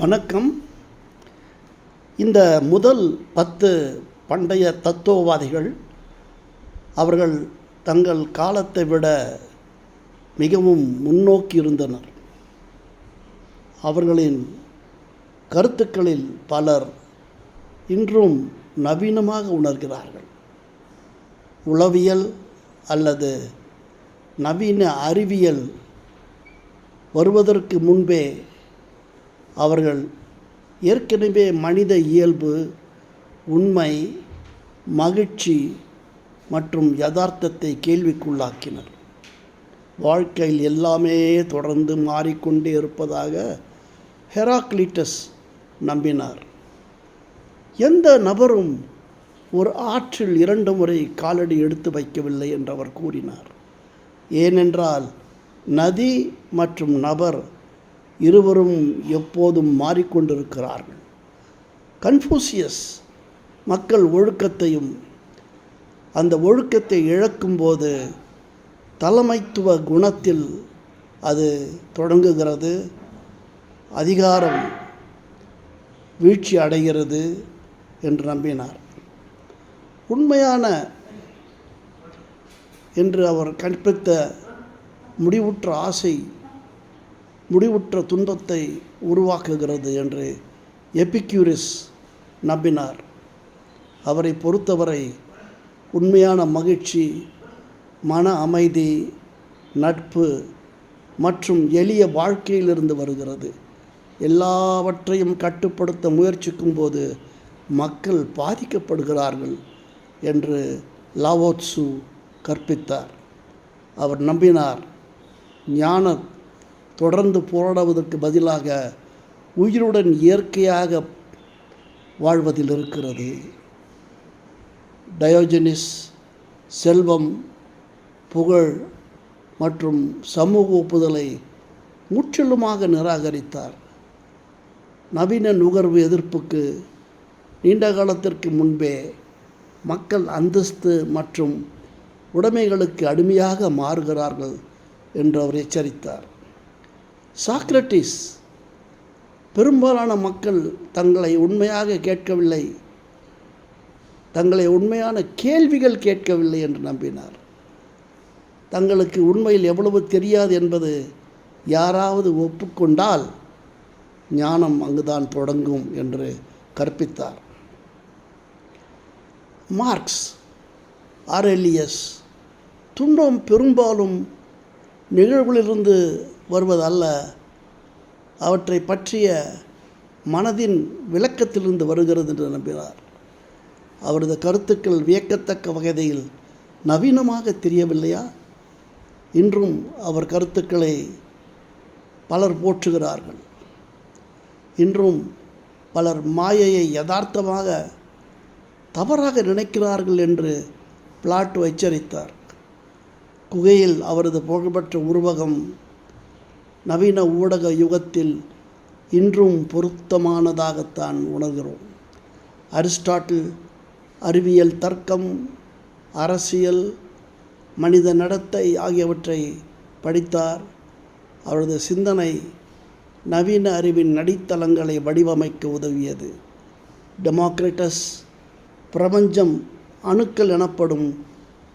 வணக்கம். இந்த முதல் 10 பண்டைய தத்துவவாதிகள் அவர்கள் தங்கள் காலத்தை விட மிகவும் முன்னோக்கி இருந்தனர். அவர்களின் கருத்துக்களில் பலர் இன்றும் நவீனமாக உணர்கிறார்கள். உளவியல் அல்லது நவீன அறிவியல் வருவதற்கு முன்பே அவர்கள் ஏற்கனவே மனித இயல்பு, உண்மை, மகிழ்ச்சி மற்றும் யதார்த்தத்தை கேள்விக்குள்ளாக்கினர். வாழ்க்கையில் எல்லாமே தொடர்ந்து மாறிக்கொண்டே இருப்பதாக ஹெராக்ளிட்டஸ் நம்பினார். எந்த நபரும் ஒரு ஆற்றில் 2 முறை காலடி எடுத்து வைக்கவில்லை என்று அவர் கூறினார். ஏனென்றால் நதி மற்றும் நபர் இருவரும் எப்போதும் மாறிக்கொண்டிருக்கிறார்கள். கன்ஃபூசியஸ் மக்கள் ஒழுக்கத்தையும் அந்த ஒழுக்கத்தை இழக்கும்போது தலைமைத்துவ குணத்தில் அது தொடங்குகிறது, அதிகாரம் வீழ்ச்சி அடைகிறது என்று நம்பினார். உண்மையான என்று அவர் கற்பித்த முடிவுற்ற ஆசை முடிவுற்ற துன்பத்தை உருவாக்குகிறது என்று எபிக்யூரஸ் நம்பினார். அவரை பொறுத்தவரை உண்மையான மகிழ்ச்சி, மன அமைதி, நட்பு மற்றும் எளிய வாழ்க்கையிலிருந்து வருகிறது. எல்லாவற்றையும் கட்டுப்படுத்த முயற்சிக்கும் போது மக்கள் பாதிக்கப்படுகிறார்கள் என்று லாவோட்சு கற்பித்தார். அவர் நம்பினார், ஞானம் தொடர்ந்து போராடுவதற்கு பதிலாக உயிருடன் இயற்கையாக வாழ்வதில் இருக்கிறது. டயோஜெனிஸ் செல்வம், புகழ் மற்றும் சமூக ஒப்புதலை முற்றிலுமாக நிராகரித்தார். நவீன நுகர்வு எதிர்ப்புக்கு நீண்ட காலத்திற்கு முன்பே மக்கள் அந்தஸ்து மற்றும் உடைமைகளுக்கு அடிமையாக மாறுகிறார்கள் என்று அவர் எச்சரித்தார். சாக்ரட்டிஸ் பெரும்பாலான மக்கள் தங்களை உண்மையாக கேட்கவில்லை, தங்களை உண்மையான கேள்விகள் கேட்கவில்லை என்று நம்பினார். தங்களுக்கு உண்மையில் எவ்வளவு தெரியாது என்பது யாராவது ஒப்புக்கொண்டால் ஞானம் அங்குதான் தொடங்கும் என்று கற்பித்தார். மார்க்ஸ், ஆரெலியஸ், துன்பம் பெரும்பாலும் நிகழ்வுகளிலிருந்து வருவதல்ல, அவற்றை பற்றிய மனதின் விளக்கத்திலிருந்து வருகிறது என்று நம்பினார். அவரது கருத்துக்கள் வியக்கத்தக்க வகையில் நவீனமாக தெரியவில்லையா? இன்றும் அவர் கருத்துக்களை பலர் போற்றுகிறார்கள். இன்றும் பலர் மாயையை யதார்த்தமாக தவறாக நினைக்கிறார்கள் என்று பிளாட்டோ எச்சரித்தார். குகையில் அவரது புகழ்பெற்ற உருவகம் நவீன ஊடக யுகத்தில் இன்றும் பொருத்தமானதாகத்தான் உணர்கிறோம். அரிஸ்டாட்டில் அறிவியல், தர்க்கம், அரசியல், மனித நடத்தை ஆகியவற்றை படித்தார். அவரது சிந்தனை நவீன அறிவின் அடித்தளங்களை வடிவமைக்க உதவியது. டெமோக்ரிட்டஸ் பிரபஞ்சம் அணுக்கள் எனப்படும்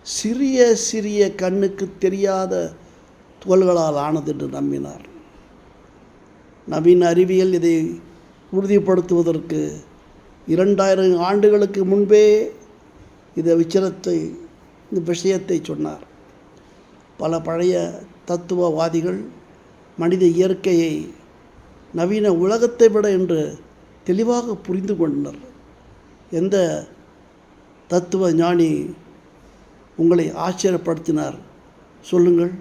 சிறிய சிறிய கண்ணுக்கு தெரியாத துகள்களால் ஆனது என்று நம்பினார். நவீன அறிவியல் இதை உறுதிப்படுத்துவதற்கு 2000 ஆண்டுகளுக்கு முன்பே இந்த விஷயத்தை சொன்னார். பல பழைய தத்துவவாதிகள் மனித இயற்கையை நவீன உலகத்தை விட என்று தெளிவாக புரிந்து கொண்டனர். எந்த தத்துவ ஞானி உங்களை ஆச்சரியப்படுத்தினார் சொல்லுங்கள்?